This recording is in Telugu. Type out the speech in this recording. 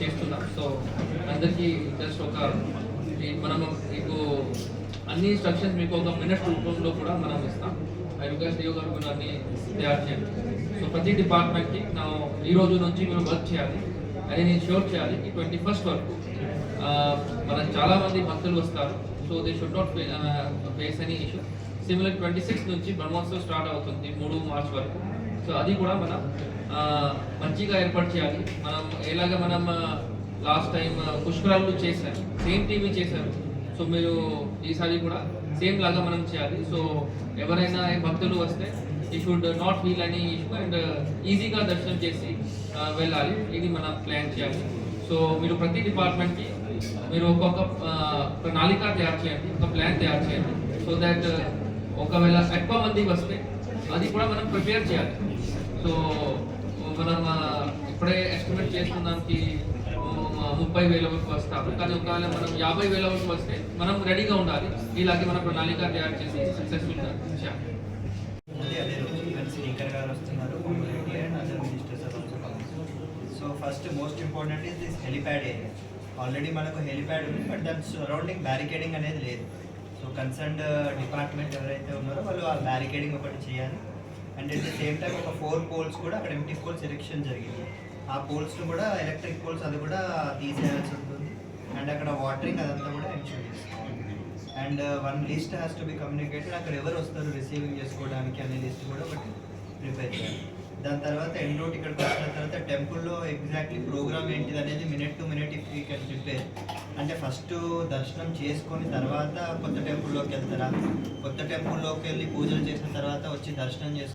చేస్తున్నాం. సో అందరికీ జస్ట్ ఒక మనం మీకు అన్ని ఇన్స్ట్రక్షన్స్ మీకు ఒక మినిట్ రూపంలో కూడా మనం ఇస్తాం. ఐ రిక్వెస్ట్ యూ గారు కూడా అన్ని తయారు చేయండి. సో ప్రతి డిపార్ట్మెంట్కి నా ఈ రోజు నుంచి మీరు వర్క్ చేయాలి అని నేను షూర్ చేయాలి. 21st వరకు మనకు చాలామంది భక్తులు వస్తారు. So they should not face any issue. Similar 26 నుంచి బ్రహ్మోత్సవం స్టార్ట్ అవుతుంది 3 మార్చ్ వరకు. సో అది కూడా మనం మంచిగా ఏర్పాటు చేయాలి. మనం ఎలాగ మనం లాస్ట్ టైం పుష్కరాలు చేశారు, సేమ్ టీవీ చేశారు. సో మీరు ఈసారి కూడా సేమ్ లాగా మనం చేయాలి. సో ఎవరైనా భక్తులు వస్తే ఈ షుడ్ నాట్ ఫీల్ అని ఇష్యూ అండ్ ఈజీగా దర్శనం చేసి వెళ్ళాలి. ఇది మనం ప్లాన్ చేయాలి. సో మీరు ప్రతి డిపార్ట్మెంట్కి మీరు ఒక్కొక్క ప్రణాళిక తయారు చేయండి, ఒక ప్లాన్ తయారు చేయండి. సో దట్ ఒకవేళ ఎక్కువ మంది వస్తే అది కూడా మనం ప్రిపేర్ చేయాలి. సో మనం ఇప్పుడే ఎస్టిమేట్ చేస్తున్నాంకి 30,000 వరకు వస్తాము, కానీ ఒకవేళ మనం 50,000 వరకు వస్తే మనం రెడీగా ఉండాలి. ఇలాగే మన ప్రణాళిక తయారు చేసి సక్సెస్ఫుల్గా చేయాలి. So first most important is this helipad area. Already మనకు హెలిప్యాడ్ ఉంది, బట్ దాని సరౌండింగ్ బ్యారికేడింగ్ అనేది లేదు. సో కన్సర్న్డ్ డిపార్ట్మెంట్ ఎవరైతే ఉన్నారో వాళ్ళు ఆ బ్యారికేడింగ్ ఒకటి చేయాలి. And at the same time ఒక 4 పోల్స్ కూడా అక్కడ ఎంటీ పోల్స్ ఎరెక్షన్ జరిగింది. ఆ పోల్స్ను కూడా ఎలక్ట్రిక్ పోల్స్ అది కూడా తీసేయాల్సి ఉంటుంది. అండ్ అక్కడ వాటరింగ్ అదంతా కూడా ఎన్షూర్ చేసుకోవాలి. And 1 list has to be communicated. అక్కడ ఎవరు వస్తారు రిసీవింగ్ చేసుకోవడానికి అనే లిస్ట్ కూడా ఒకటి ప్రిపేర్ చేయాలి. దాని తర్వాత ఎన్ రూట్ ఇక్కడికి వచ్చిన తర్వాత టెంపుల్లో ఎగ్జాక్ట్లీ ప్రోగ్రామ్ ఏంటిది అనేది minute to minute if you can prepare. అంటే ఫస్ట్ దర్శనం చేసుకొని తర్వాత కొత్త టెంపుల్లోకి వెళ్తారా, కొత్త టెంపుల్లోకి వెళ్ళి పూజలు చేసిన తర్వాత వచ్చి దర్శనం చేసుకొని